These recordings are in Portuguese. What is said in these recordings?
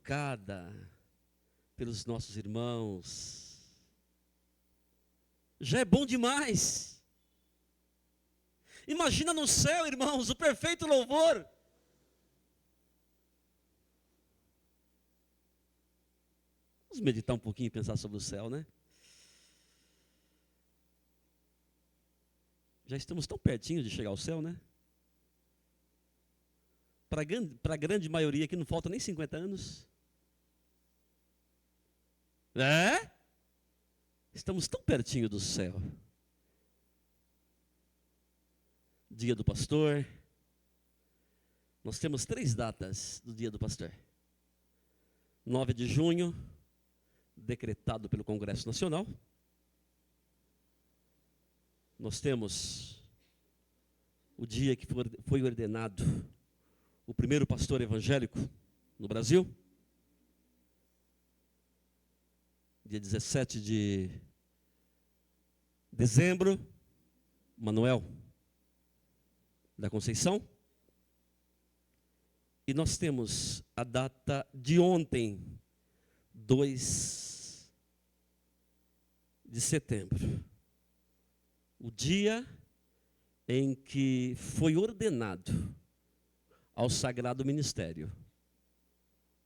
tocada pelos nossos irmãos, já é bom demais. Imagina no céu, irmãos, o perfeito louvor. Vamos meditar um pouquinho e pensar sobre o céu, né? Já estamos tão pertinho de chegar ao céu, né? Para a grande maioria aqui não falta nem 50 anos. É? Estamos tão pertinho do céu. Dia do pastor. Nós temos 3 datas do dia do pastor. 9 de junho, decretado pelo Congresso Nacional. Nós temos o dia que foi ordenado o primeiro pastor evangélico no Brasil. Dia 17 de dezembro, Manuel da Conceição. E nós temos a data de ontem, 2 de setembro. O dia em que foi ordenado ao Sagrado Ministério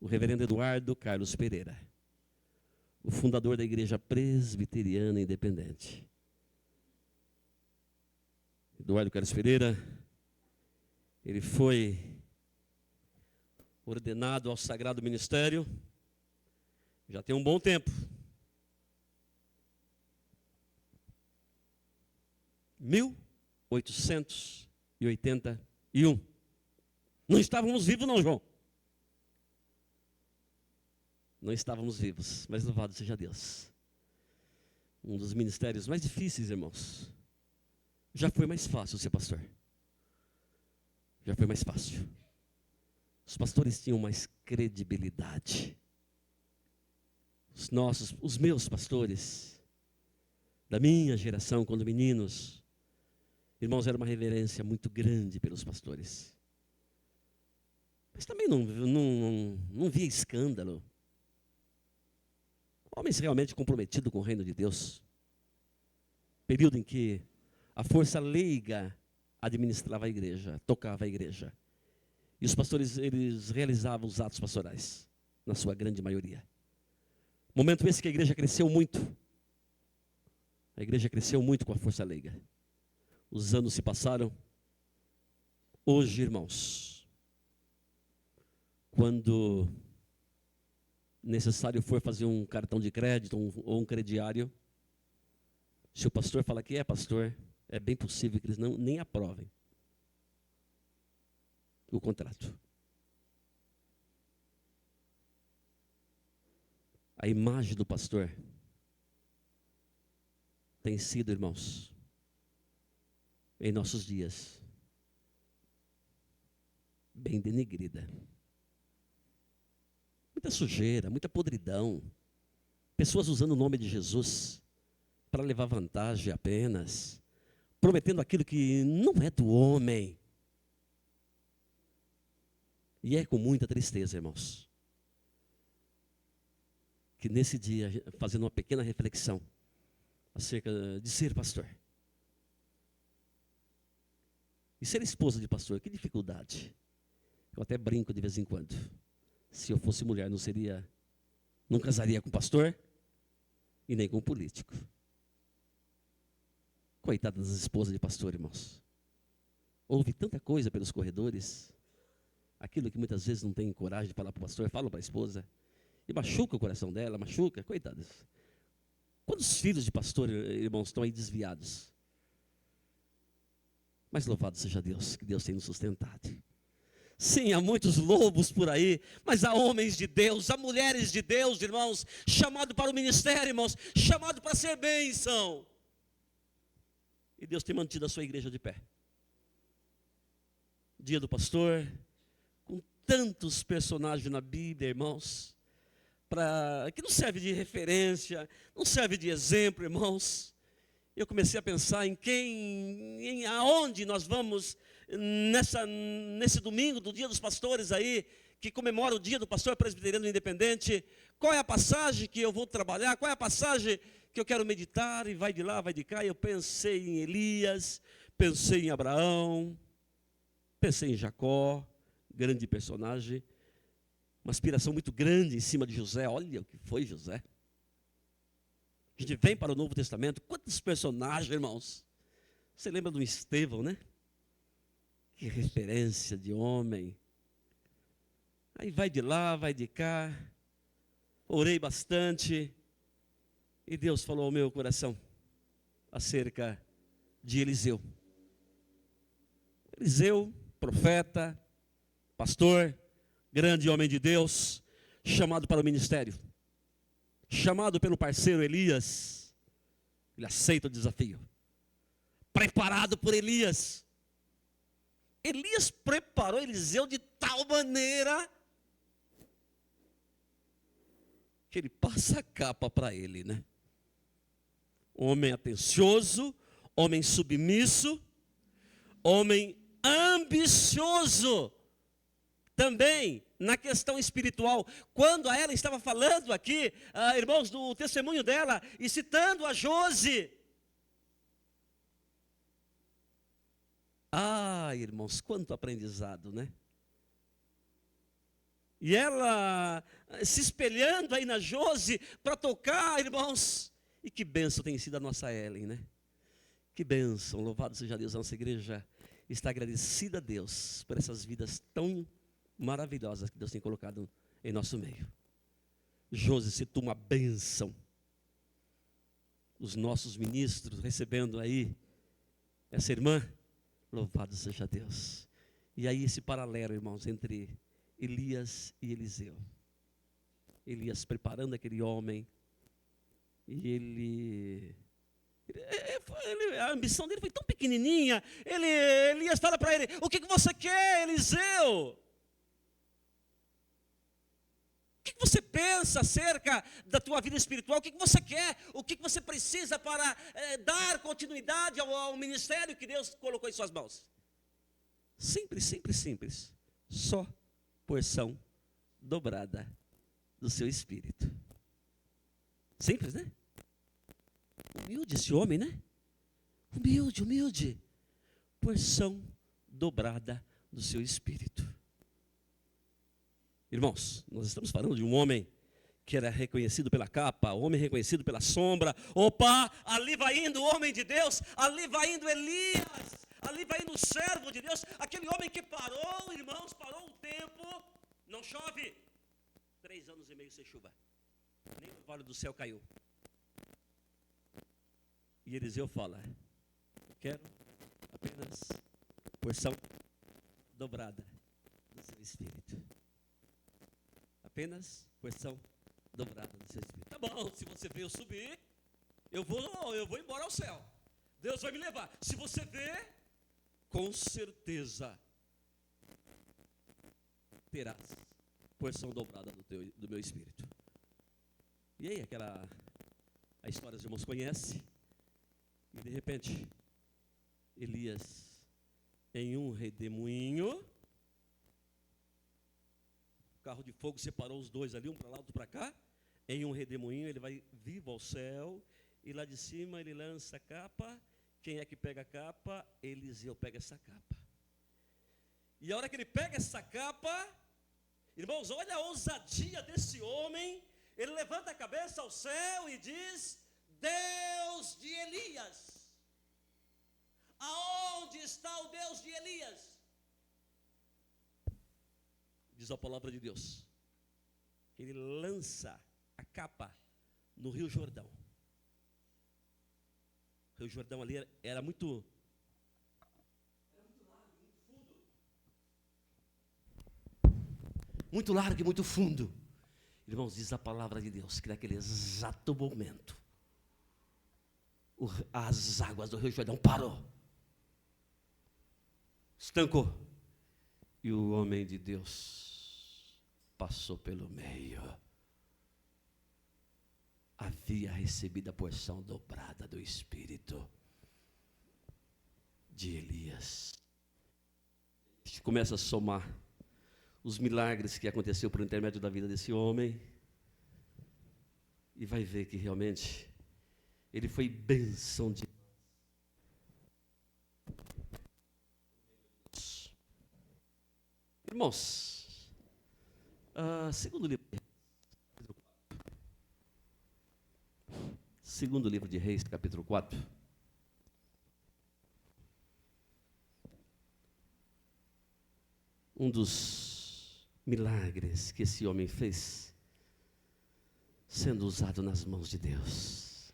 o reverendo Eduardo Carlos Pereira, o fundador da Igreja Presbiteriana Independente. Eduardo Carlos Pereira, ele foi ordenado ao Sagrado Ministério já tem um bom tempo. 1881. Não estávamos vivos não, João. Não estávamos vivos, mas louvado seja Deus. Um dos ministérios mais difíceis, irmãos. Já foi mais fácil ser pastor. Já foi mais fácil. Os pastores tinham mais credibilidade. Os meus pastores, da minha geração, quando meninos, irmãos, era uma reverência muito grande pelos pastores. Mas também não via escândalo. Homens realmente comprometidos com o reino de Deus. Período em que a força leiga administrava a igreja, tocava a igreja. E os pastores, eles realizavam os atos pastorais, na sua grande maioria. Momento esse que a igreja cresceu muito. A igreja cresceu muito com a força leiga. Os anos se passaram. Hoje, irmãos, quando necessário for fazer um cartão de crédito ou um crediário, se o pastor fala que é pastor, é bem possível que eles nem aprovem o contrato. A imagem do pastor tem sido, irmãos, em nossos dias, bem denegrida. Muita sujeira, muita podridão. Pessoas usando o nome de Jesus para levar vantagem apenas, prometendo aquilo que não é do homem. E é com muita tristeza, irmãos, que nesse dia, fazendo uma pequena reflexão acerca de ser pastor. E ser esposa de pastor, que dificuldade. Eu até brinco de vez em quando. Se eu fosse mulher, não casaria com pastor e nem com político. Coitada das esposas de pastor, irmãos. Ouve tanta coisa pelos corredores, aquilo que muitas vezes não tem coragem de falar para o pastor, fala para a esposa, e machuca o coração dela, machuca, coitadas. Quantos filhos de pastor, irmãos, estão aí desviados? Mas louvado seja Deus, que Deus tem nos sustentado. Sim, há muitos lobos por aí, mas há homens de Deus, há mulheres de Deus, irmãos, chamado para o ministério, irmãos, chamado para ser bênção. E Deus tem mantido a sua igreja de pé. Dia do pastor, com tantos personagens na Bíblia, irmãos, que não serve de referência, não serve de exemplo, irmãos. Eu comecei a pensar aonde nós vamos nesse domingo do Dia dos Pastores aí, que comemora o dia do pastor presbiteriano independente. Qual é a passagem que eu vou trabalhar? Qual é a passagem que eu quero meditar? E vai de lá, vai de cá. E eu pensei em Elias, pensei em Abraão, pensei em Jacó, grande personagem. Uma aspiração muito grande em cima de José. Olha o que foi José. A gente vem para o Novo Testamento. Quantos personagens, irmãos? Você lembra do Estevão, né? Que referência de homem. Aí vai de lá, vai de cá. Orei bastante. E Deus falou ao meu coração acerca de Eliseu. Eliseu, profeta, pastor, grande homem de Deus, chamado para o ministério. Chamado pelo parceiro Elias. Ele aceita o desafio. Preparado por Elias. Elias preparou Eliseu de tal maneira que ele passa a capa para ele, né? Homem atencioso, homem submisso, homem ambicioso. Também na questão espiritual, quando ela estava falando aqui, irmãos, do testemunho dela, e citando a Jose. Irmãos, quanto aprendizado, né? E ela se espelhando aí na Jose para tocar, irmãos. E que bênção tem sido a nossa Ellen, né? Que bênção, louvado seja Deus, a nossa igreja está agradecida a Deus por essas vidas tão maravilhosas que Deus tem colocado em nosso meio. Jose citou uma bênção. Os nossos ministros recebendo aí essa irmã, louvado seja Deus. E aí esse paralelo, irmãos, entre Elias e Eliseu. Elias preparando aquele homem. E a ambição dele foi tão pequenininha. Elias fala para ele: o que você quer, Eliseu? O que você pensa acerca da tua vida espiritual? O que você quer? O que você precisa para dar continuidade ao ministério que Deus colocou em suas mãos? Simples, simples, simples. Só porção dobrada do seu espírito. Simples, né? Humilde esse homem, né? Humilde, humilde. Porção dobrada do seu espírito. Irmãos, nós estamos falando de um homem que era reconhecido pela capa, homem reconhecido pela sombra. Opa, ali vai indo o homem de Deus, ali vai indo Elias, ali vai indo o servo de Deus, aquele homem que parou, irmãos, parou o tempo, não chove, 3 anos e meio sem chuva, nem o vale do céu caiu. E Eliseu fala: eu quero apenas porção dobrada do seu espírito. Apenas porção dobrada do seu espírito. Tá bom, se você vê eu subir, eu vou embora ao céu. Deus vai me levar. Se você vê, com certeza terás porção dobrada do meu espírito. E aí, a história os irmãos conhecem. E de repente, Elias, em um redemoinho, o carro de fogo separou os dois ali, um para lá, outro para cá. Em um redemoinho, ele vai vivo ao céu, e lá de cima ele lança a capa. Quem é que pega a capa? Eliseu pega essa capa. E a hora que ele pega essa capa, irmãos, olha a ousadia desse homem. Ele levanta a cabeça ao céu e diz: Deus de Elias, aonde está o Deus de Elias? Diz a palavra de Deus, que ele lança a capa no Rio Jordão. O Rio Jordão ali era muito largo, muito fundo. Muito largo e muito fundo. Irmãos, diz a palavra de Deus que naquele exato momento, as águas do Rio Jordão parou, estancou, e o homem de Deus passou pelo meio. Havia recebido a porção dobrada do Espírito de Elias. A gente começa a somar os milagres que aconteceu por intermédio da vida desse homem, e vai ver que realmente ele foi bênção de Deus. Irmãos, segundo livro de Reis, capítulo 4. Um dos milagres que esse homem fez, sendo usado nas mãos de Deus.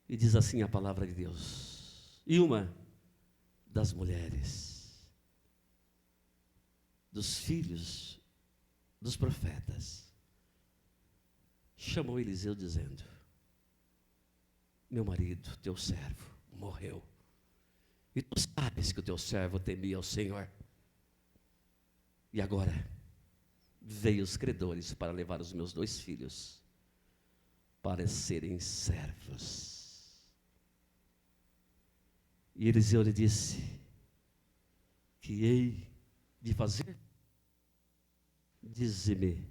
E diz assim a palavra de Deus: e uma das mulheres, dos filhos dos profetas, chamou Eliseu dizendo: meu marido, teu servo, morreu. E tu sabes que o teu servo temia ao Senhor. E agora veio os credores para levar os meus 2 filhos para serem servos. E Eliseu lhe disse: que hei de fazer? Dize-me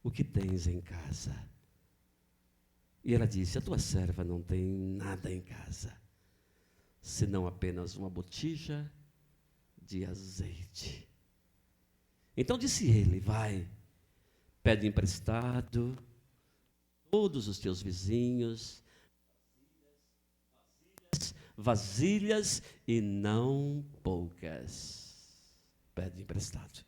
o que tens em casa. E ela disse: a tua serva não tem nada em casa, senão apenas uma botija de azeite. Então disse ele: vai, pede emprestado todos os teus vizinhos vasilhas, e não poucas. Pede emprestado.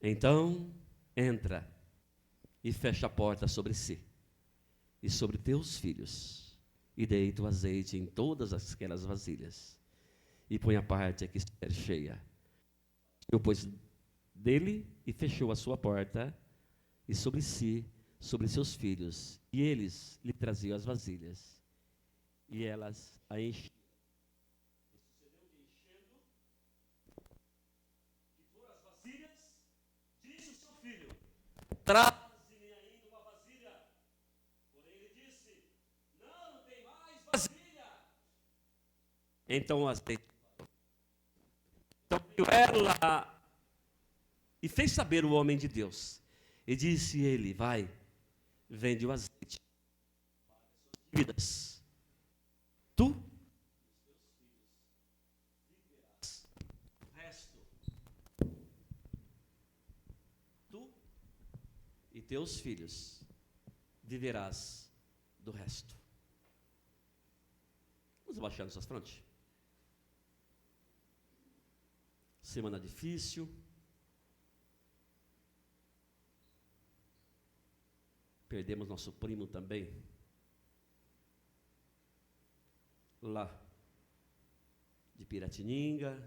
Então entra e fecha a porta sobre si e sobre teus filhos, e deita o azeite em todas aquelas vasilhas, e põe a parte que estiver cheia. Eu pus dele e fechou a sua porta, e sobre si, sobre seus filhos, e eles lhe traziam as vasilhas, e elas a enchiam. E foram as vasilhas, disse o seu filho: traze-me ainda uma vasilha. Porém ele disse: não tem mais vasilha. Então o azeite. Então veio ela e fez saber o homem de Deus. E disse ele: vai, vende o azeite, dívidas. Tu viverás o resto. Tu e teus filhos viverás do resto. Vamos abaixar nossas frontes. Semana difícil. Perdemos nosso primo também, lá de Piratininga,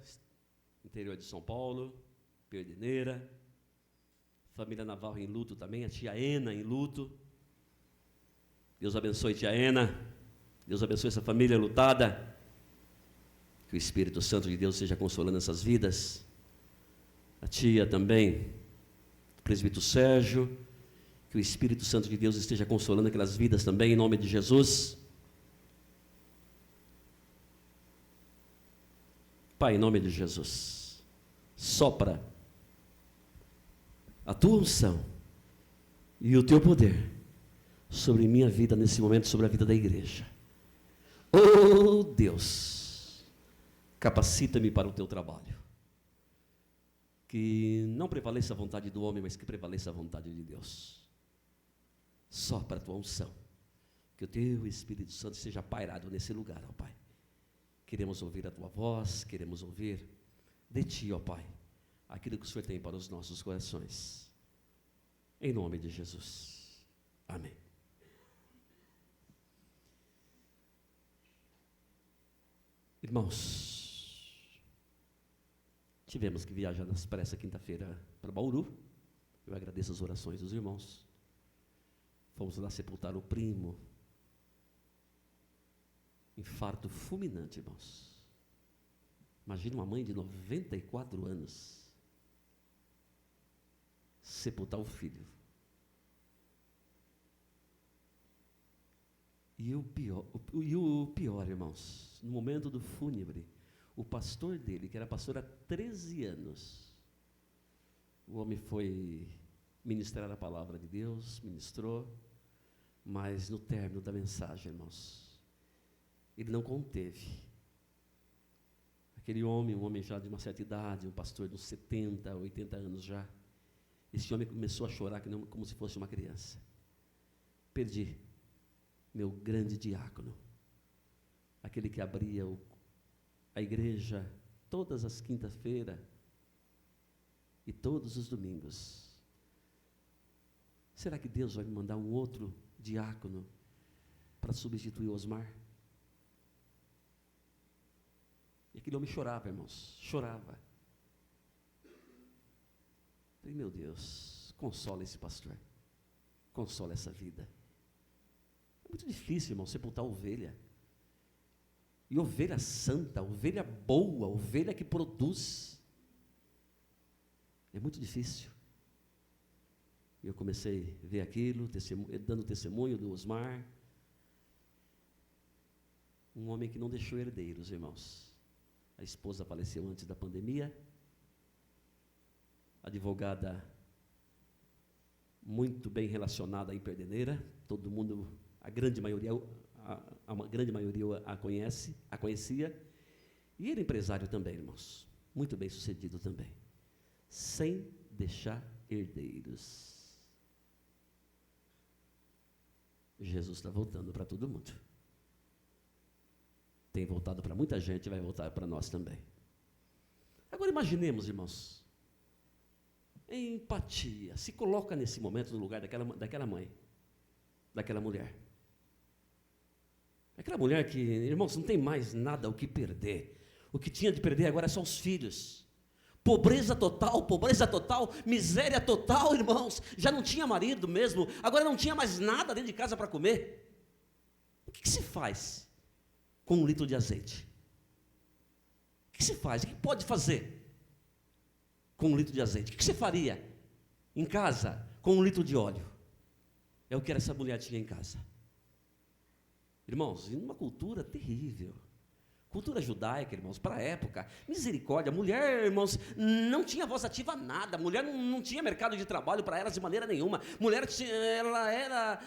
interior de São Paulo, Perdeneira. Família Navarro em luto também, a tia Ena em luto. Deus abençoe tia Ena, Deus abençoe essa família lutada. Que o Espírito Santo de Deus seja consolando essas vidas. A tia também, o presbítero Sérgio, que o Espírito Santo de Deus esteja consolando aquelas vidas também, em nome de Jesus. Pai, em nome de Jesus, sopra a tua unção e o teu poder sobre minha vida nesse momento, sobre a vida da igreja. Oh Deus, capacita-me para o teu trabalho. Que não prevaleça a vontade do homem, mas que prevaleça a vontade de Deus. Sopra a tua unção, que o teu Espírito Santo seja pairado nesse lugar, ó Pai. Queremos ouvir a tua voz, queremos ouvir de ti, ó Pai, aquilo que o Senhor tem para os nossos corações. Em nome de Jesus. Amém. Irmãos, tivemos que viajar para essa quinta-feira para Bauru. Eu agradeço as orações dos irmãos. Fomos lá sepultar o primo. Infarto fulminante, irmãos. Imagina uma mãe de 94 anos sepultar o filho. E o pior, irmãos, no momento do fúnebre, o pastor dele, que era pastor há 13 anos, o homem foi ministrar a palavra de Deus, ministrou, mas no término da mensagem, irmãos, ele não conteve. Aquele homem, um homem já de uma certa idade, um pastor de uns 70, 80 anos já, esse homem começou a chorar como se fosse uma criança. Perdi meu grande diácono, aquele que abria a igreja todas as quintas-feiras e todos os domingos. Será que Deus vai me mandar um outro diácono para substituir o Osmar? E aquele homem chorava, irmãos, chorava. Falei, meu Deus, consola esse pastor, consola essa vida. É muito difícil, irmão, sepultar ovelha. E ovelha santa, ovelha boa, ovelha que produz. É muito difícil. E eu comecei a ver aquilo, dando testemunho do Osmar. Um homem que não deixou herdeiros, irmãos. A esposa faleceu antes da pandemia. Advogada muito bem relacionada em Perdeneira. Todo mundo, a grande maioria a conhecia. E ele empresário também, irmãos. Muito bem sucedido também. Sem deixar herdeiros. Jesus está voltando para todo mundo. Tem voltado para muita gente, vai voltar para nós também. Agora imaginemos, irmãos, empatia. Se coloca nesse momento no lugar daquela mãe, daquela mulher. Aquela mulher que, irmãos, não tem mais nada o que perder. O que tinha de perder agora é só os filhos. Pobreza total, miséria total, irmãos. Já não tinha marido mesmo, agora não tinha mais nada dentro de casa para comer. O que se faz com 1 litro de azeite? O que se faz? O que pode fazer com 1 litro de azeite? O que você faria em casa com 1 litro de óleo? É o que essa mulher tinha em casa. Irmãos, em uma cultura terrível. Cultura judaica, irmãos, para a época, misericórdia, mulher, irmãos, não tinha voz ativa nada, mulher não tinha mercado de trabalho para elas de maneira nenhuma, mulher, ela era,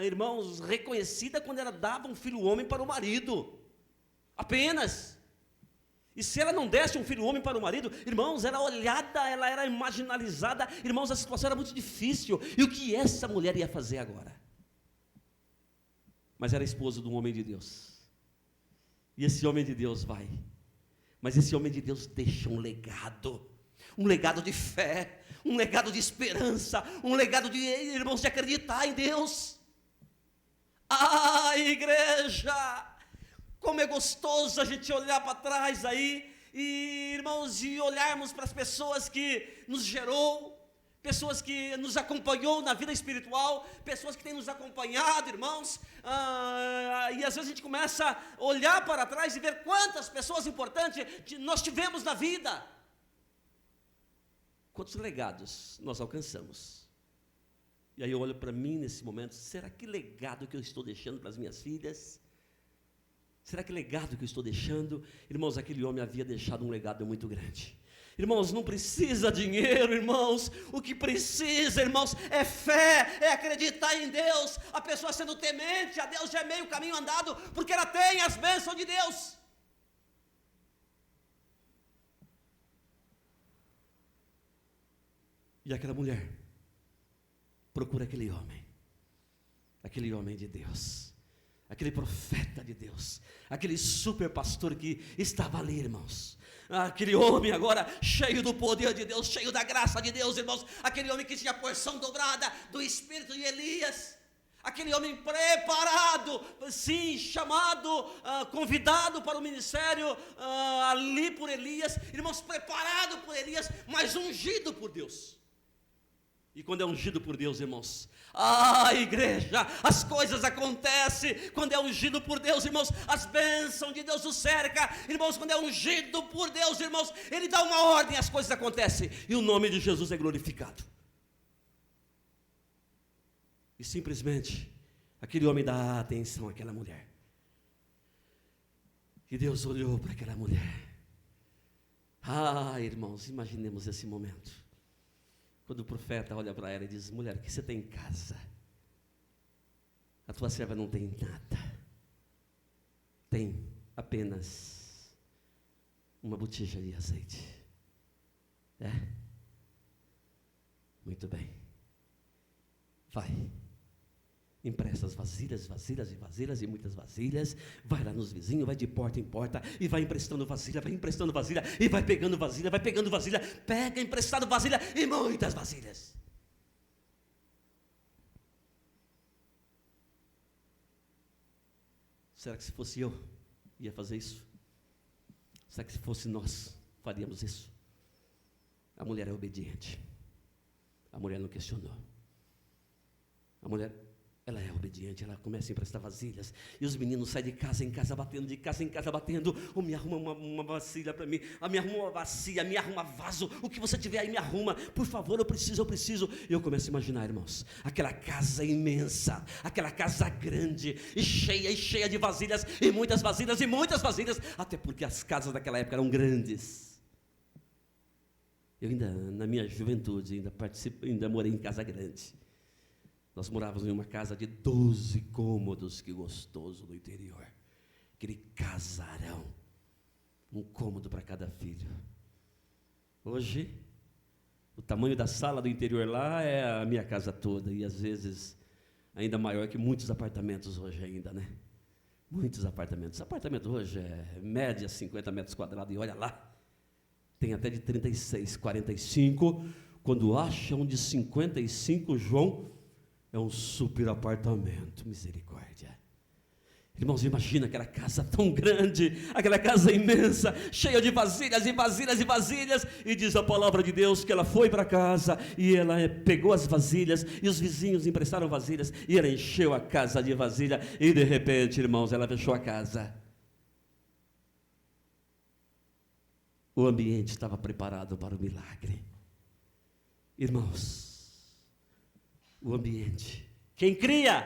irmãos, reconhecida quando ela dava um filho homem para o marido, apenas, e se ela não desse um filho homem para o marido, irmãos, era olhada, ela era marginalizada, irmãos, a situação era muito difícil, e o que essa mulher ia fazer agora? Mas era esposa de um homem de Deus. E esse homem de Deus vai. Mas esse homem de Deus deixa um legado de fé, um legado de esperança, um legado de, irmãos, de acreditar em Deus. Ah, igreja, como é gostoso a gente olhar para trás aí, e, irmãos, e olharmos para as pessoas que nos gerou, pessoas que nos acompanhou na vida espiritual, pessoas que têm nos acompanhado, irmãos, e às vezes a gente começa a olhar para trás e ver quantas pessoas importantes nós tivemos na vida, quantos legados nós alcançamos. E aí eu olho para mim nesse momento, será que legado que eu estou deixando para as minhas filhas? Será que legado que eu estou deixando? Irmãos, aquele homem havia deixado um legado muito grande. Irmãos, não precisa dinheiro, irmãos, o que precisa, irmãos, é fé, é acreditar em Deus. A pessoa sendo temente a Deus já é meio caminho andado, porque ela tem as bênçãos de Deus. E aquela mulher procura aquele homem de Deus, aquele profeta de Deus, aquele super pastor que estava ali, irmãos. Aquele homem agora cheio do poder de Deus, cheio da graça de Deus, irmãos. Aquele homem que tinha a porção dobrada do espírito de Elias. Aquele homem preparado, sim, chamado, convidado para o ministério ali por Elias. Irmãos, preparado por Elias, mas ungido por Deus. E quando é ungido por Deus, irmãos, igreja, as coisas acontecem. Quando é ungido por Deus, irmãos, as bênçãos de Deus o cerca. Irmãos, quando é ungido por Deus, irmãos, Ele dá uma ordem, as coisas acontecem, e o nome de Jesus é glorificado. E simplesmente, Aquele homem dá atenção àquela mulher. E Deus olhou para aquela mulher. Ah, irmãos, imaginemos esse momento. Quando o profeta olha para ela e diz: mulher, o que você tem em casa? A tua serva não tem nada. Tem apenas uma botija de azeite. É? Muito bem. Vai. Empresta as vasilhas e muitas vasilhas. Vai lá nos vizinhos, vai de porta em porta e vai emprestando vasilha e vai pegando vasilha, pega emprestado vasilha e muitas vasilhas. Será que se fosse eu, ia fazer isso? Será que se fosse nós, faríamos isso? A mulher é obediente. A mulher não questionou. A mulher, ela é obediente, ela começa a emprestar vasilhas, e os meninos saem de casa em casa batendo, ou me arruma uma vasilha para mim, me arruma uma bacia, me arruma vaso, o que você tiver aí me arruma, por favor, eu preciso. E eu começo a imaginar, irmãos, aquela casa imensa, aquela casa grande, e cheia de vasilhas, e muitas vasilhas, até porque as casas daquela época eram grandes. Eu ainda, na minha juventude, ainda morei em casa grande. Nós morávamos em uma casa de 12 cômodos, que gostoso, no interior. Aquele casarão, um cômodo para cada filho. Hoje, o tamanho da sala do interior lá é a minha casa toda, e às vezes ainda maior que muitos apartamentos hoje ainda, né? Muitos apartamentos. Apartamento hoje é média 50 metros quadrados, e olha lá, tem até de 36, 45, quando acham de 55, João, é um super apartamento, misericórdia. Irmãos, imagina aquela casa tão grande, aquela casa imensa, cheia de vasilhas, e diz a palavra de Deus que ela foi para casa, e ela pegou as vasilhas, e os vizinhos emprestaram vasilhas, e ela encheu a casa de vasilha, e de repente, irmãos, ela fechou a casa. O ambiente estava preparado para o milagre. Irmãos, o ambiente, quem cria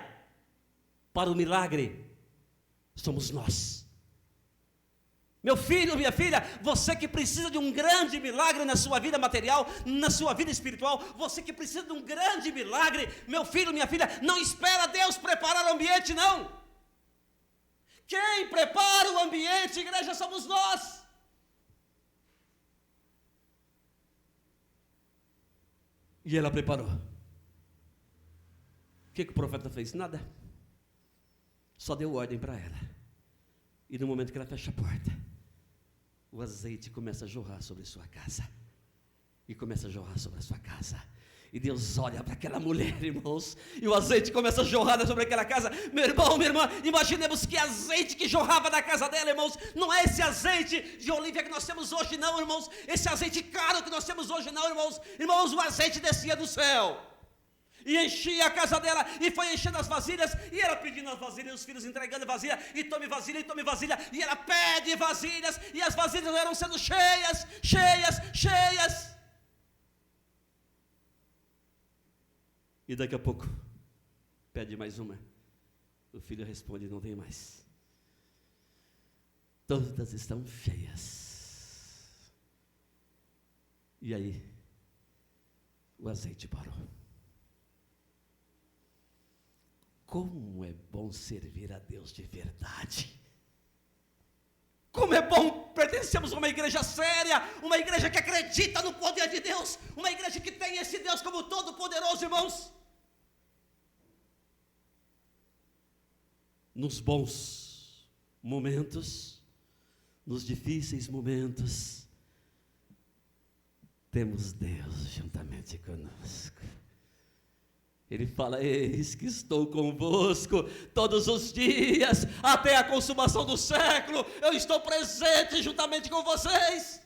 para o milagre somos nós. Meu filho, minha filha, você que precisa de um grande milagre na sua vida material, na sua vida espiritual, você que precisa de um grande milagre, meu filho, minha filha, não espera Deus preparar o ambiente, não. Quem prepara o ambiente, igreja, somos nós. E ela preparou. O que o profeta fez? Nada. Só deu ordem para ela. E no momento que ela fecha a porta, o azeite começa a jorrar sobre sua casa. E começa a jorrar sobre a sua casa. E Deus olha para aquela mulher, irmãos, e o azeite começa a jorrar sobre aquela casa. Meu irmão, minha irmã, imaginemos que azeite que jorrava da casa dela, irmãos, não é esse azeite de oliva que nós temos hoje, não, irmãos. Esse azeite caro que nós temos hoje, não, irmãos. Irmãos, o azeite descia do céu e enchia a casa dela, e foi enchendo as vasilhas, e ela pedindo as vasilhas, os filhos entregando vasilha, e tome vasilha, e ela pede vasilhas, e as vasilhas eram sendo cheias. E daqui a pouco, pede mais uma. O filho responde: não tem mais. Todas estão cheias. E aí, o azeite parou. Como é bom servir a Deus de verdade. Como é bom pertencermos a uma igreja séria, uma igreja que acredita no poder de Deus, uma igreja que tem esse Deus como todo-poderoso, irmãos. Nos bons momentos, nos difíceis momentos, temos Deus juntamente conosco. Ele fala: eis que estou convosco todos os dias, até a consumação do século, eu estou presente juntamente com vocês.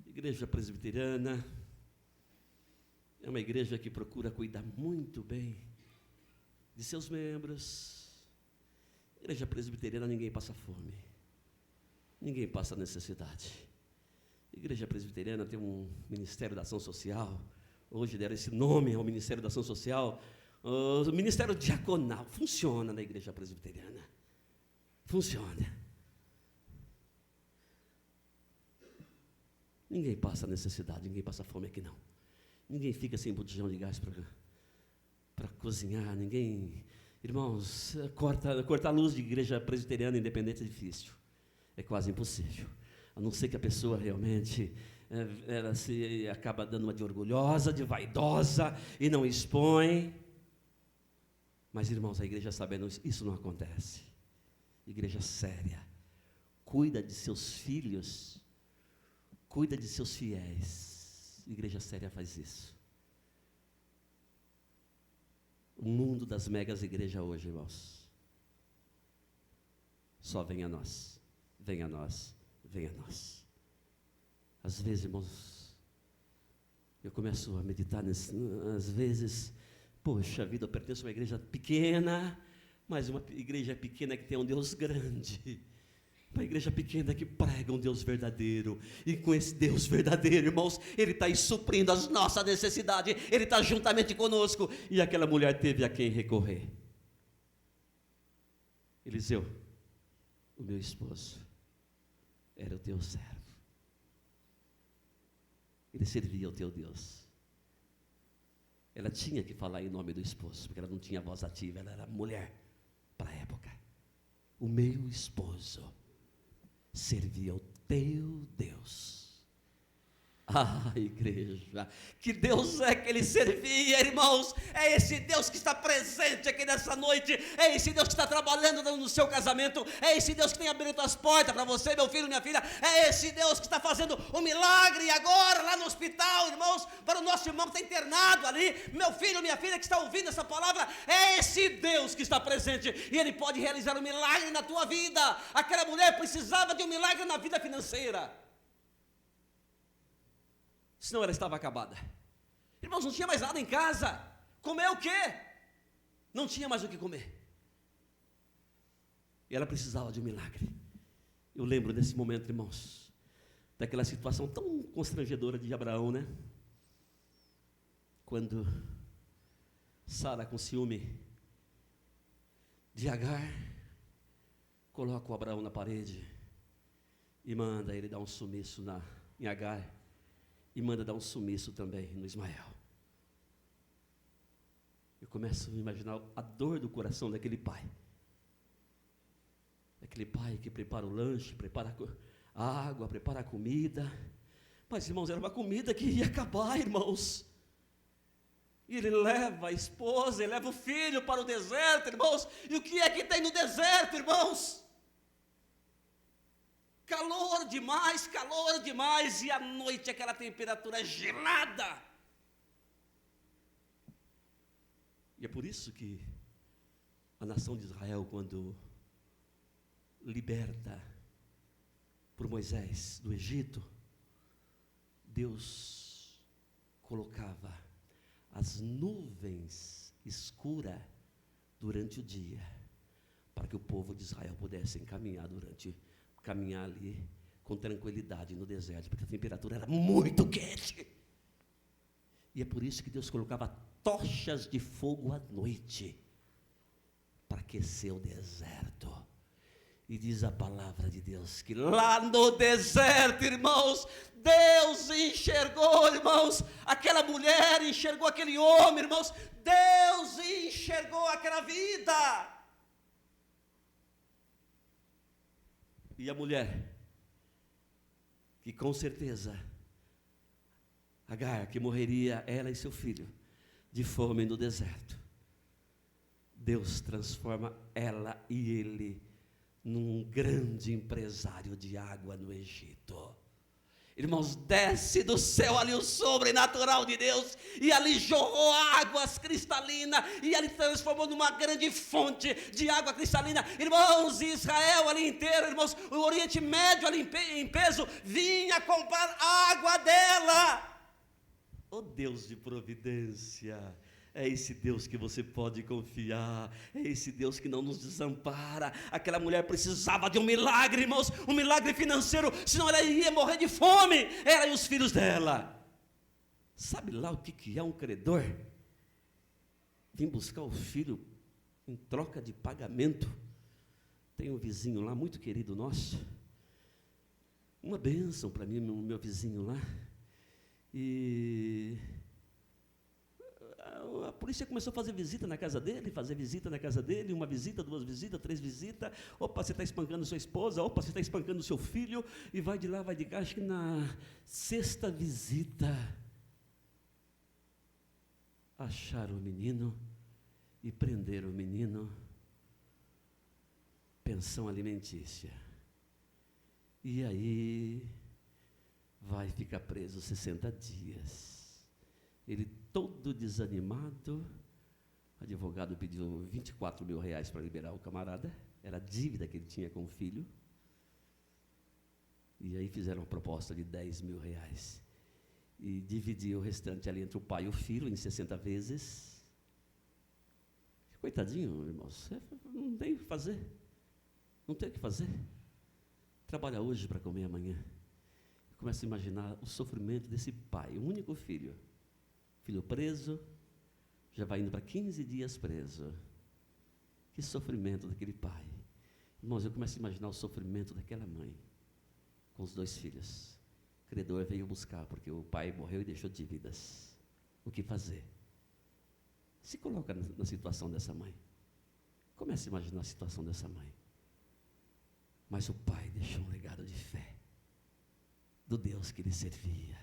Igreja presbiteriana é uma igreja que procura cuidar muito bem de seus membros. Igreja presbiteriana, ninguém passa fome, ninguém passa necessidade. Igreja presbiteriana tem um ministério da ação social Hoje deram esse nome ao Ministério da Ação Social. O Ministério Diaconal funciona na igreja presbiteriana. Funciona. Ninguém passa necessidade, ninguém passa fome aqui não. Ninguém fica sem botijão de gás para cozinhar, ninguém... Irmãos, cortar a luz de igreja presbiteriana independente é difícil. É quase impossível. A não ser que a pessoa realmente... ela se acaba dando uma de orgulhosa, de vaidosa, e não expõe. Mas, irmãos, a igreja sabendo isso não acontece. Igreja séria, cuida de seus filhos, cuida de seus fiéis. Igreja séria faz isso. O mundo das megas igrejas hoje, irmãos, só vem a nós, vem a nós, vem a nós. Às vezes, irmãos, eu começo a meditar nisso, às vezes, poxa vida, eu pertenço a uma igreja pequena, mas uma igreja pequena que tem um Deus grande, uma igreja pequena que prega um Deus verdadeiro, e com esse Deus verdadeiro, irmãos, Ele está aí suprindo as nossas necessidades, Ele está juntamente conosco, e aquela mulher teve a quem recorrer. Eliseu, o meu esposo, era o teu servo, ele servia ao teu Deus. Ela tinha que falar em nome do esposo, porque ela não tinha voz ativa, ela era mulher para a época. O meu esposo servia ao teu Deus. Ah, igreja, que Deus é que ele servia, irmãos? É esse Deus que está presente aqui nessa noite, é esse Deus que está trabalhando no seu casamento, é esse Deus que tem aberto as portas para você, meu filho, minha filha, é esse Deus que está fazendo um milagre agora lá no hospital, irmãos, para o nosso irmão que está internado ali, meu filho, minha filha que está ouvindo essa palavra, é esse Deus que está presente, e Ele pode realizar um milagre na tua vida. Aquela mulher precisava de um milagre na vida financeira, senão ela estava acabada. Irmãos, não tinha mais nada em casa. Comer o quê? Não tinha mais o que comer. E ela precisava de um milagre. Eu lembro desse momento, irmãos, daquela situação tão constrangedora de Abraão, né? Quando Sara, com ciúme de Agar, coloca o Abraão na parede e manda ele dar um sumiço em Agar, e manda dar um sumiço também no Ismael. Eu começo a imaginar a dor do coração daquele pai. Aquele pai que prepara o lanche, prepara a água, prepara a comida. Mas, irmãos, era uma comida que ia acabar, irmãos. E ele leva a esposa, ele leva o filho para o deserto, irmãos. E o que é que tem no deserto, irmãos? Calor demais, e à noite aquela temperatura gelada. E é por isso que a nação de Israel, quando liberta por Moisés do Egito, Deus colocava as nuvens escuras durante o dia, para que o povo de Israel pudesse caminhar ali com tranquilidade no deserto, porque a temperatura era muito quente. E é por isso que Deus colocava tochas de fogo à noite, para aquecer o deserto. E diz a palavra de Deus que lá no deserto, irmãos, Deus enxergou, irmãos, aquela mulher enxergou aquele homem, irmãos, Deus enxergou aquela vida. E a mulher, que com certeza, Agar, que morreria ela e seu filho de fome no deserto, Deus transforma ela e ele num grande empresário de água no Egito. Irmãos, desce do céu ali o sobrenatural de Deus, e ali jorrou águas cristalinas, e ali transformou numa grande fonte de água cristalina. Irmãos, Israel ali inteiro, irmãos, o Oriente Médio ali em peso, vinha comprar água dela. Oh Deus de providência, é esse Deus que você pode confiar, é esse Deus que não nos desampara. Aquela mulher precisava de um milagre, irmãos, um milagre financeiro, senão ela ia morrer de fome, ela e os filhos dela. Sabe lá o que é um credor? Vim buscar o filho em troca de pagamento. Tem um vizinho lá, muito querido nosso, uma bênção para mim, meu vizinho lá, e a polícia começou a fazer visita na casa dele, uma visita, duas visitas, três visitas. Opa, você está espancando sua esposa, opa, você está espancando seu filho, e vai de lá, vai de cá. Acho que na sexta visita, acharam o menino e prenderam o menino, pensão alimentícia. E aí, vai ficar preso 60 dias. Ele todo desanimado, o advogado pediu 24 mil reais para liberar o camarada, era a dívida que ele tinha com o filho, e aí fizeram uma proposta de 10 mil reais, e dividiu o restante ali entre o pai e o filho, em 60 vezes, coitadinho, irmãos, não tem o que fazer, trabalha hoje para comer amanhã. Eu começo a imaginar o sofrimento desse pai, o único filho preso, já vai indo para 15 dias preso. Que sofrimento daquele pai. Irmãos, eu começo a imaginar o sofrimento daquela mãe, com os dois filhos. O credor veio buscar, porque o pai morreu e deixou dívidas. O que fazer? Se coloca na situação dessa mãe. Comece a imaginar a situação dessa mãe. Mas o pai deixou um legado de fé, do Deus que ele servia,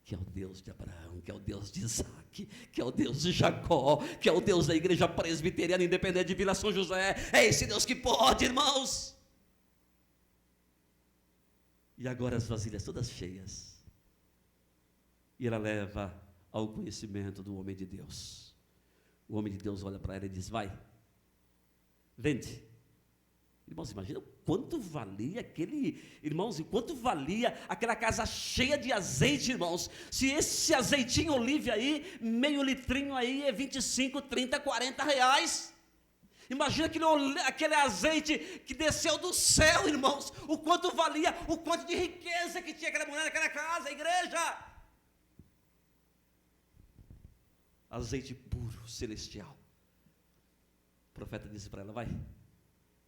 que é o Deus de Abraão, que é o Deus de Isaac, que é o Deus de Jacó, que é o Deus da igreja presbiteriana independente de Vila São José. É esse Deus que pode, irmãos. E agora as vasilhas todas cheias, e ela leva ao conhecimento do homem de Deus. O homem de Deus olha para ela e diz: vai, vende. Irmãos, imagina o quanto valia aquela casa cheia de azeite, irmãos. Se esse azeitinho olive aí, meio litrinho aí, é 25, 30, 40 reais. Imagina aquele azeite que desceu do céu, irmãos. O quanto valia, o quanto de riqueza que tinha aquela mulher naquela casa, a igreja. Azeite puro, celestial. O profeta disse para ela: vai,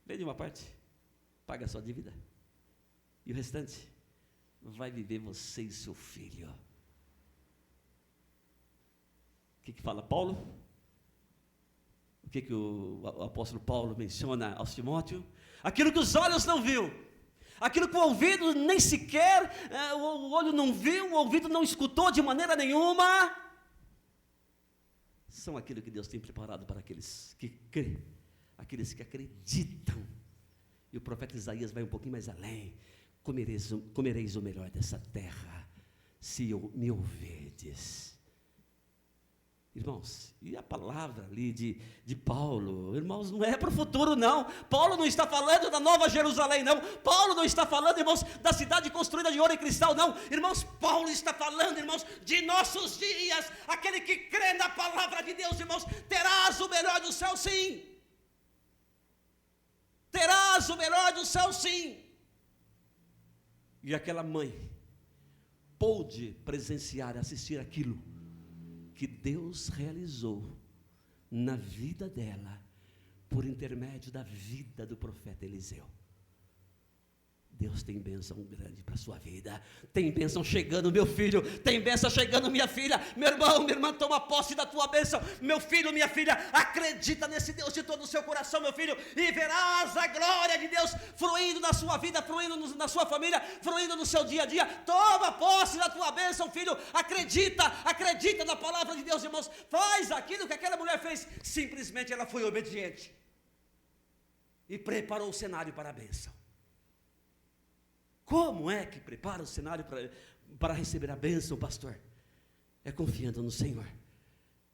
vende uma parte, paga a sua dívida, e o restante vai viver você e seu filho. O que fala Paulo? O que o apóstolo Paulo menciona aos Timóteo? Aquilo que os olhos não viu, aquilo que o ouvido nem sequer, o olho não viu, o ouvido não escutou de maneira nenhuma, são aquilo que Deus tem preparado para aqueles que crêem, aqueles que acreditam. E o profeta Isaías vai um pouquinho mais além: comereis o melhor dessa terra, se me ouvirdes. Irmãos, e a palavra ali de Paulo, irmãos, não é para o futuro não. Paulo não está falando da Nova Jerusalém não. Paulo não está falando, irmãos, da cidade construída de ouro e cristal não. Irmãos, Paulo está falando, irmãos, de nossos dias. Aquele que crê na palavra de Deus, irmãos, terás o melhor do céu sim. Terás o melhor do céu sim. E aquela mãe pôde presenciar, assistir aquilo que Deus realizou na vida dela, por intermédio da vida do profeta Eliseu. Deus tem bênção grande para a sua vida. Tem bênção chegando, meu filho. Tem bênção chegando, minha filha. Meu irmão, minha irmã, toma posse da tua bênção. Meu filho, minha filha, acredita nesse Deus de todo o seu coração, meu filho, e verás a glória de Deus fluindo na sua vida, fluindo na sua família, fluindo no seu dia a dia. Toma posse da tua bênção, filho. Acredita na palavra de Deus, irmãos. Faz aquilo que aquela mulher fez. Simplesmente ela foi obediente e preparou o cenário para a bênção. Como é que prepara o cenário para receber a bênção, pastor? É confiando no Senhor,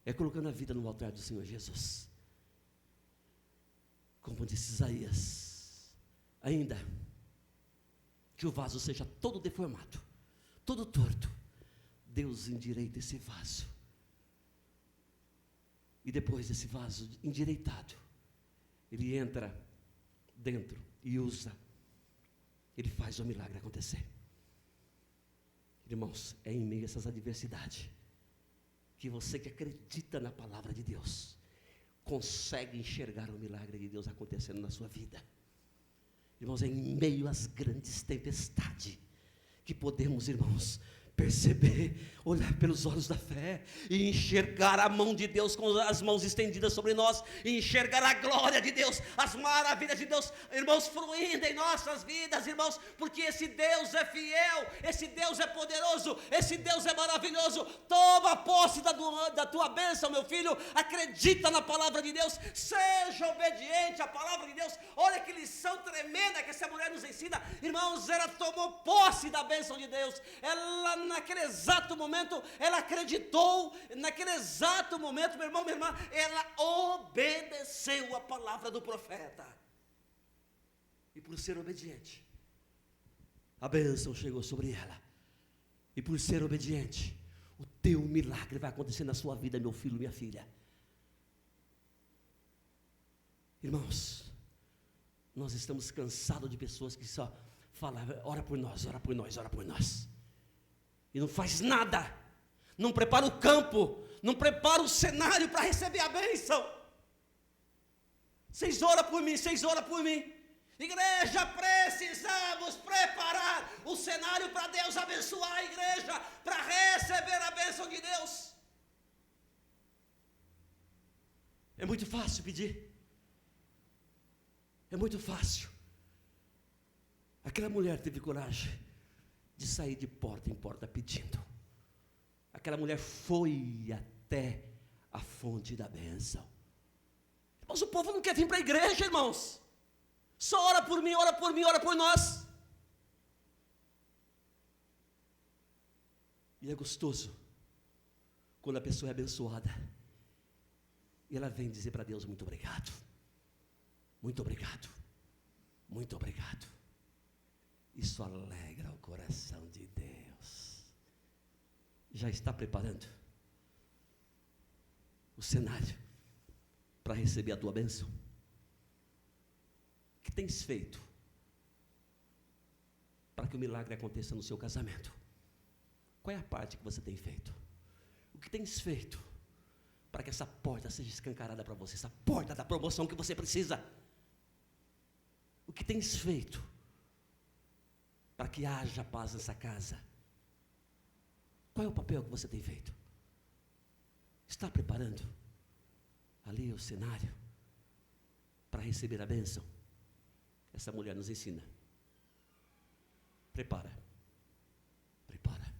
é colocando a vida no altar do Senhor Jesus. Como disse Isaías: ainda que o vaso seja todo deformado, todo torto, Deus endireita esse vaso. E depois desse vaso endireitado, Ele entra dentro e usa. Ele faz o milagre acontecer. Irmãos, é em meio a essas adversidades que você que acredita na palavra de Deus, consegue enxergar o milagre de Deus acontecendo na sua vida. Irmãos, é em meio às grandes tempestades que podemos, irmãos, perceber, olhar pelos olhos da fé e enxergar a mão de Deus com as mãos estendidas sobre nós, e enxergar a glória de Deus, as maravilhas de Deus, irmãos, fluindo em nossas vidas, irmãos, porque esse Deus é fiel, esse Deus é poderoso, esse Deus é maravilhoso. Toma posse da tua bênção, meu filho, acredita na palavra de Deus, seja obediente à palavra de Deus. Olha que lição tremenda que essa mulher nos ensina, irmãos. Ela tomou posse da bênção de Deus, ela naquele exato momento, ela acreditou, naquele exato momento, meu irmão, minha irmã, ela obedeceu a palavra do profeta, e por ser obediente, a bênção chegou sobre ela, e por ser obediente, o teu milagre vai acontecer na sua vida, meu filho, minha filha. Irmãos, nós estamos cansados de pessoas que só falam, ora por nós, ora por nós, ora por nós, e não faz nada, não prepara o campo, não prepara o cenário para receber a bênção. Vocês oram por mim, vocês oram por mim. Igreja, precisamos preparar o cenário para Deus abençoar a igreja, para receber a bênção de Deus. É muito fácil pedir, é muito fácil. Aquela mulher teve coragem de sair de porta em porta pedindo. Aquela mulher foi até a fonte da bênção. Mas o povo não quer vir para a igreja, irmãos. Só ora por mim, ora por mim, ora por nós. E é gostoso quando a pessoa é abençoada e ela vem dizer para Deus: muito obrigado, muito obrigado, muito obrigado. Isso alegra o coração de Deus. Já está preparando o cenário para receber a tua bênção? O que tens feito para que o milagre aconteça no seu casamento? Qual é a parte que você tem feito? O que tens feito para que essa porta seja escancarada para você, essa porta da promoção que você precisa? O que tens feito para que haja paz nessa casa? Qual é o papel que você tem feito? Está preparando ali o cenário para receber a bênção? Essa mulher nos ensina. Prepara. Prepara.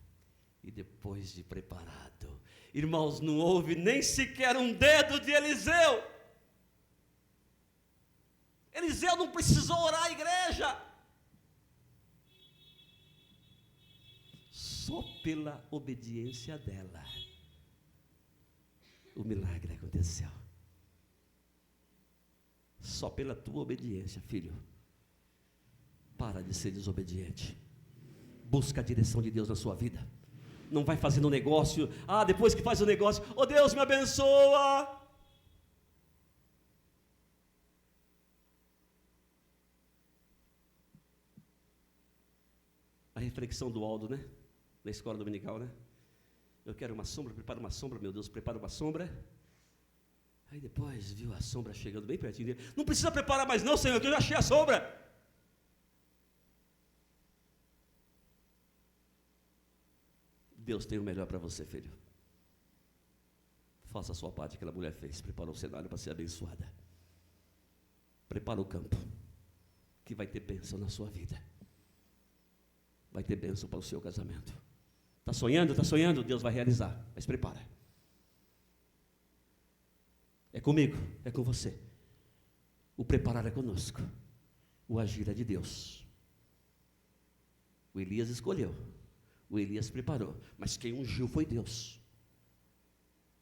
E depois de preparado, irmãos, não houve nem sequer um dedo de Eliseu. Eliseu não precisou orar a igreja. Só pela obediência dela, o milagre aconteceu. Só pela tua obediência, filho. Para de ser desobediente. Busca a direção de Deus na sua vida. Não vai fazendo negócio. Depois que faz o negócio, oh Deus, me abençoa. A reflexão do Aldo, né? Na escola dominical, né? Eu quero uma sombra, prepara uma sombra, meu Deus, prepara uma sombra. Aí depois viu a sombra chegando bem pertinho dele. Não precisa preparar mais não, Senhor, que eu já achei a sombra. Deus tem o melhor para você, filho. Faça a sua parte que aquela mulher fez. Preparou o cenário para ser abençoada. Prepara o campo, que vai ter bênção na sua vida. Vai ter bênção para o seu casamento. Está sonhando? Está sonhando? Deus vai realizar. Mas prepara. É comigo, é com você. O preparar é conosco. O agir é de Deus. O Elias escolheu. O Elias preparou. Mas quem ungiu foi Deus.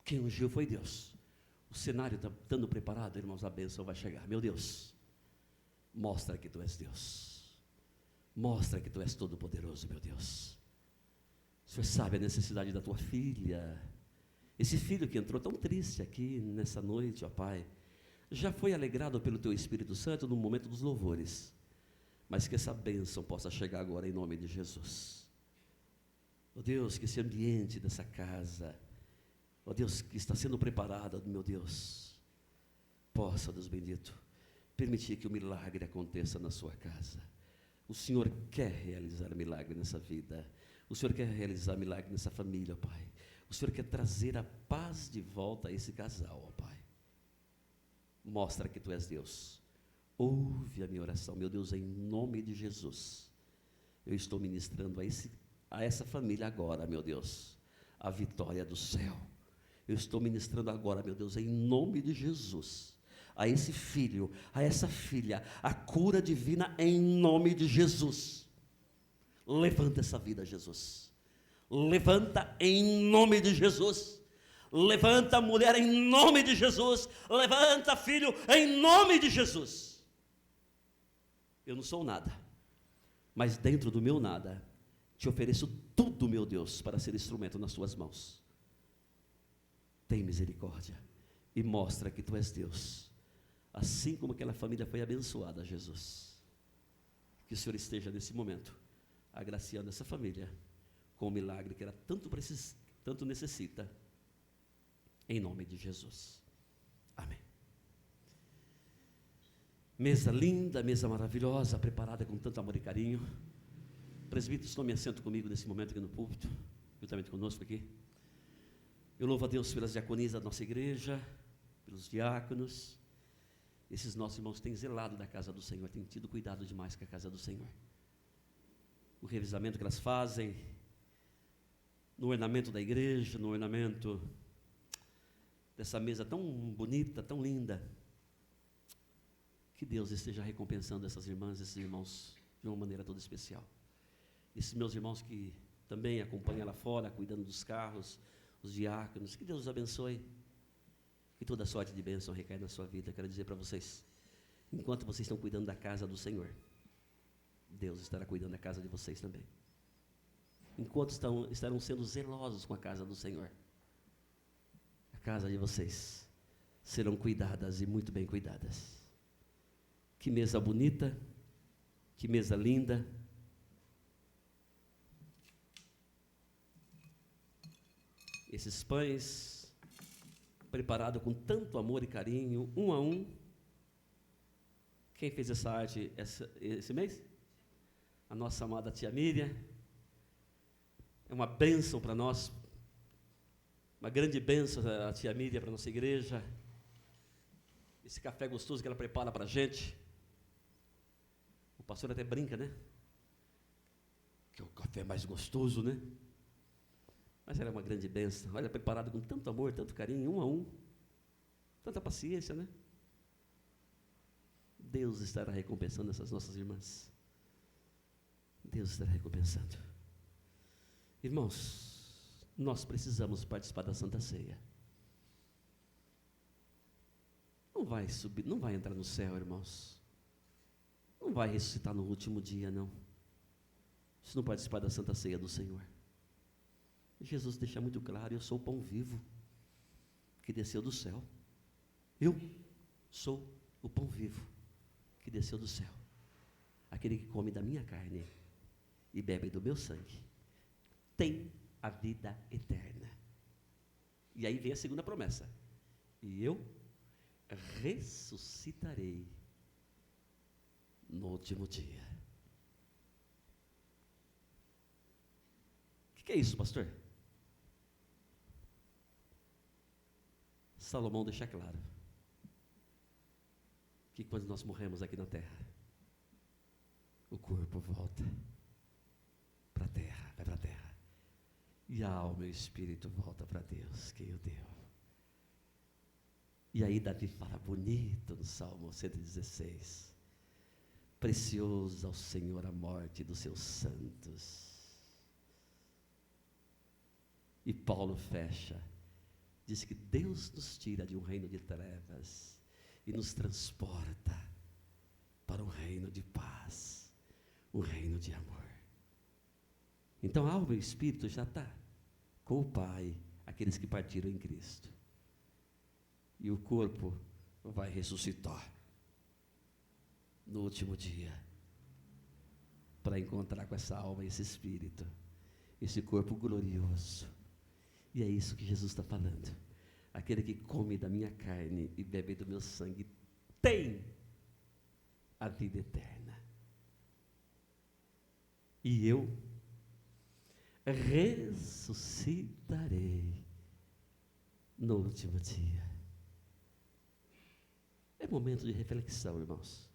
Quem ungiu foi Deus. O cenário está estando preparado, irmãos, a bênção vai chegar. Meu Deus, mostra que Tu és Deus. Mostra que Tu és todo poderoso, meu Deus. O Senhor sabe a necessidade da Tua filha. Esse filho que entrou tão triste aqui nessa noite, ó Pai, já foi alegrado pelo Teu Espírito Santo no momento dos louvores, mas que essa bênção possa chegar agora em nome de Jesus. Ó Deus, que esse ambiente dessa casa Ó Deus, que está sendo preparada, meu Deus, possa, Deus bendito, permitir que o milagre aconteça na sua casa. O Senhor quer realizar milagre nessa vida. O Senhor quer realizar milagre nessa família, ó Pai. O Senhor quer trazer a paz de volta a esse casal, ó Pai. Mostra que Tu és Deus. Ouve a minha oração, meu Deus, em nome de Jesus. Eu estou ministrando a essa família agora, meu Deus, a vitória do céu. Eu estou ministrando agora, meu Deus, em nome de Jesus, a esse filho, a essa filha, a cura divina em nome de Jesus. Levanta essa vida, Jesus. Levanta em nome de Jesus. Levanta, mulher, em nome de Jesus. Levanta, filho, em nome de Jesus. Eu não sou nada, mas dentro do meu nada, te ofereço tudo, meu Deus, para ser instrumento nas tuas mãos. Tem misericórdia e mostra que Tu és Deus, assim como aquela família foi abençoada, Jesus. Que o Senhor esteja nesse momento agraciando essa família com o milagre que ela tanto necessita, em nome de Jesus. Amém. Mesa linda, mesa maravilhosa, preparada com tanto amor e carinho. Presbíteros, tome assento comigo nesse momento aqui no púlpito, juntamente conosco aqui. Eu louvo a Deus pelas diaconias da nossa igreja, pelos diáconos. Esses nossos irmãos têm zelado da casa do Senhor, têm tido cuidado demais com a casa do Senhor. O revisamento que elas fazem, no ornamento da igreja, no ornamento dessa mesa tão bonita, tão linda. Que Deus esteja recompensando essas irmãs, esses irmãos, de uma maneira toda especial. Esses meus irmãos que também acompanham lá fora, cuidando dos carros, os diáconos, que Deus os abençoe. Que toda sorte de bênção recaia na sua vida. Quero dizer para vocês, enquanto vocês estão cuidando da casa do Senhor, Deus estará cuidando da casa de vocês também. Enquanto estarão sendo zelosos com a casa do Senhor, a casa de vocês serão cuidadas e muito bem cuidadas. Que mesa bonita, que mesa linda. Esses pães preparados com tanto amor e carinho, um a um. Quem fez essa arte esse mês? A nossa amada tia Miriam. É uma bênção para nós, uma grande bênção a tia Miriam para a nossa igreja. Esse café gostoso que ela prepara para a gente. O pastor até brinca, né? Que é o café mais gostoso, né? Mas ela é uma grande bênção. Olha, preparado com tanto amor, tanto carinho, um a um. Tanta paciência, né? Deus estará recompensando essas nossas irmãs. Deus estará recompensando. Irmãos, nós precisamos participar da Santa Ceia. Não vai subir, não vai entrar no céu, irmãos. Não vai ressuscitar no último dia, não. Se não participar da Santa Ceia do Senhor. Jesus deixa muito claro, eu sou o pão vivo que desceu do céu. Eu sou o pão vivo que desceu do céu. Aquele que come da minha carne e bebe do meu sangue tem a vida eterna. E aí vem a segunda promessa. E eu ressuscitarei no último dia. O que é isso, pastor? Salomão deixa claro que quando nós morremos aqui na terra, o corpo volta para a terra, vai para a terra, e a alma e o espírito volta para Deus, quem o deu. E aí Davi fala bonito no Salmo 116, precioso ao Senhor a morte dos seus santos. E Paulo fecha, diz que Deus nos tira de um reino de trevas e nos transporta para um reino de paz, um reino de amor. Então a alma e o espírito já está com o Pai, aqueles que partiram em Cristo. E o corpo vai ressuscitar no último dia, para encontrar com essa alma e esse espírito, esse corpo glorioso, E é isso que Jesus está falando. Aquele que come da minha carne e bebe do meu sangue tem a vida eterna. E eu ressuscitarei no último dia. É momento de reflexão, irmãos.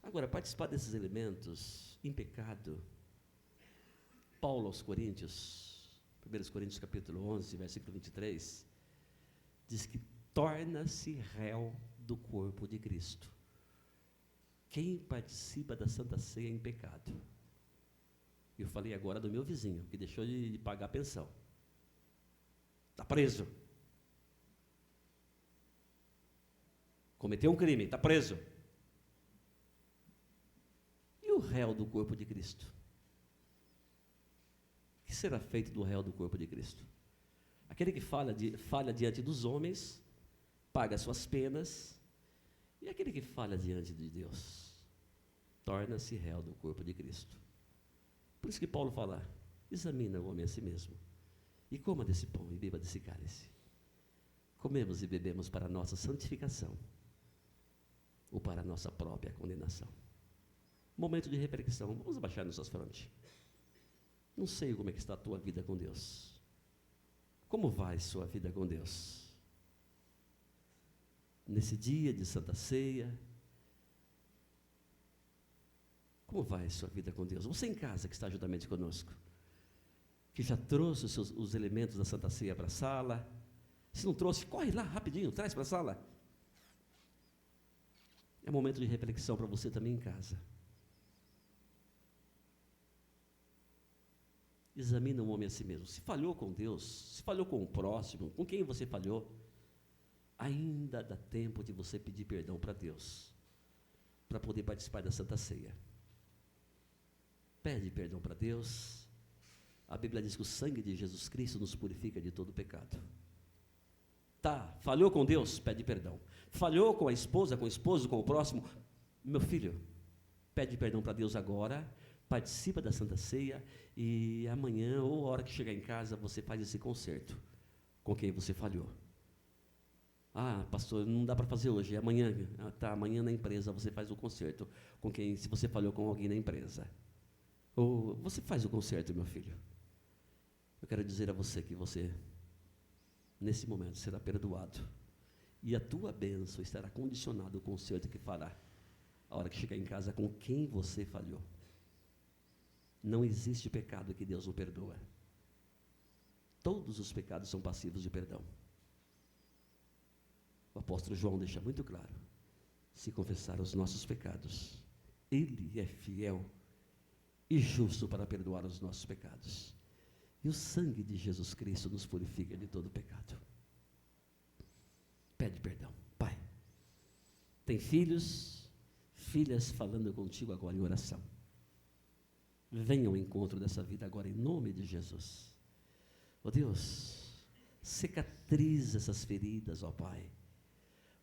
Agora, participar desses elementos em pecado, Paulo aos Coríntios, 1 Coríntios capítulo 11, versículo 23, diz que torna-se réu do corpo de Cristo quem participa da Santa Ceia em pecado. Eu falei agora do meu vizinho, que deixou de pagar a pensão. Está preso. Cometeu um crime, está preso. E o réu do corpo de Cristo? O que será feito do réu do corpo de Cristo? Aquele que falha diante dos homens, paga suas penas, e aquele que falha diante de Deus, torna-se réu do corpo de Cristo. Por isso que Paulo fala, examina o homem a si mesmo, e coma desse pão e beba desse cálice. Comemos e bebemos para a nossa santificação, ou para a nossa própria condenação. Momento de reflexão, vamos abaixar nossas frontes. Não sei como é que está a tua vida com Deus. Como vai sua vida com Deus? Nesse dia de Santa Ceia, como vai sua vida com Deus? Você em casa que está juntamente conosco, que já trouxe os elementos da Santa Ceia para a sala. Se não trouxe, corre lá rapidinho, traz para a sala. É momento de reflexão para você também em casa. Examina o homem a si mesmo. Se falhou com Deus, se falhou com o próximo, com quem você falhou, ainda dá tempo de você pedir perdão para Deus, para poder participar da Santa Ceia. Pede perdão para Deus. A Bíblia diz que o sangue de Jesus Cristo nos purifica de todo pecado. Tá, falhou com Deus, pede perdão. Falhou com a esposa, com o esposo, com o próximo, meu filho, pede perdão para Deus agora, participa da Santa Ceia e amanhã, ou a hora que chegar em casa, você faz esse concerto com quem você falhou. Ah, pastor, não dá para fazer hoje, é amanhã. Ah, tá, amanhã na empresa você faz o concerto com quem, se você falhou com alguém na empresa. Ou você faz o concerto, meu filho. Eu quero dizer a você que você, nesse momento, será perdoado. E a tua bênção estará condicionada ao concerto que fará a hora que chegar em casa com quem você falhou. Não existe pecado que Deus não perdoa. Todos os pecados são passivos de perdão. O apóstolo João deixa muito claro: se confessar os nossos pecados, Ele é fiel e justo para perdoar os nossos pecados. E o sangue de Jesus Cristo nos purifica de todo pecado. Pede perdão. Pai, tem filhos, filhas falando contigo agora em oração. Venha ao encontro dessa vida agora em nome de Jesus. Ó Deus, cicatriza essas feridas, ó Pai.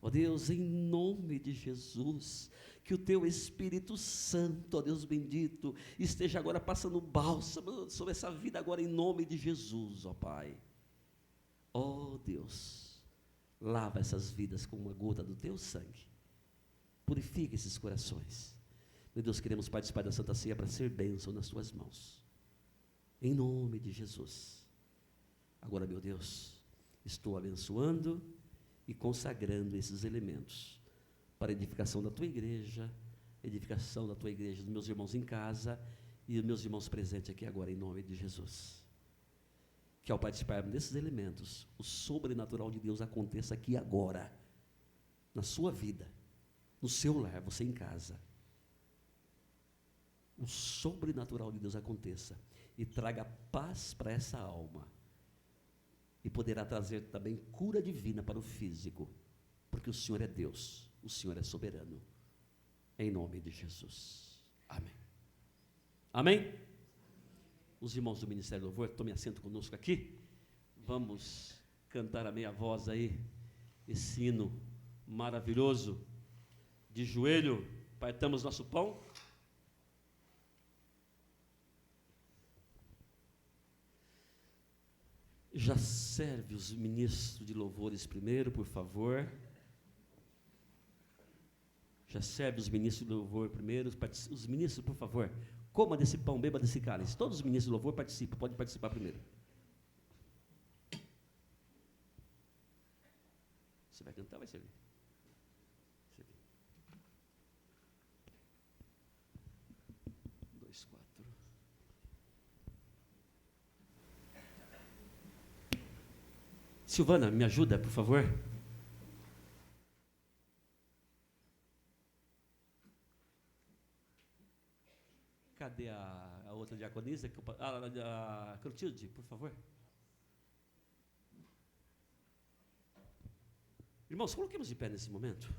Ó Deus, em nome de Jesus, que o Teu Espírito Santo, ó Deus bendito, esteja agora passando bálsamo sobre essa vida agora em nome de Jesus, ó Pai. Ó Deus, lava essas vidas com uma gota do Teu sangue. Purifica esses corações. Meu Deus, queremos participar da Santa Ceia para ser bênção nas Tuas mãos. Em nome de Jesus. Agora, meu Deus, estou abençoando e consagrando esses elementos para a edificação da Tua igreja, edificação da Tua igreja, dos meus irmãos em casa e dos meus irmãos presentes aqui agora, em nome de Jesus. Que ao participarmos desses elementos, o sobrenatural de Deus aconteça aqui agora, na sua vida, no seu lar, você em casa. O sobrenatural de Deus aconteça e traga paz para essa alma. E poderá trazer também cura divina para o físico, porque o Senhor é Deus, o Senhor é soberano. Em nome de Jesus. Amém. Amém? Os irmãos do Ministério do Louvor, tomem assento conosco aqui. Vamos cantar a meia voz aí, esse hino maravilhoso. De joelho, partamos nosso pão. Já serve os ministros de louvores primeiro, por favor. Já serve os ministros de louvor primeiro. Os ministros, por favor, coma desse pão, beba desse cálice. Todos os ministros de louvor participam, podem participar primeiro. Você vai cantar ou vai servir? Servir. 2, 4. Silvana, me ajuda, por favor. Cadê a outra diaconisa? A Clotilde, por favor. Irmãos, coloquemos de pé nesse momento.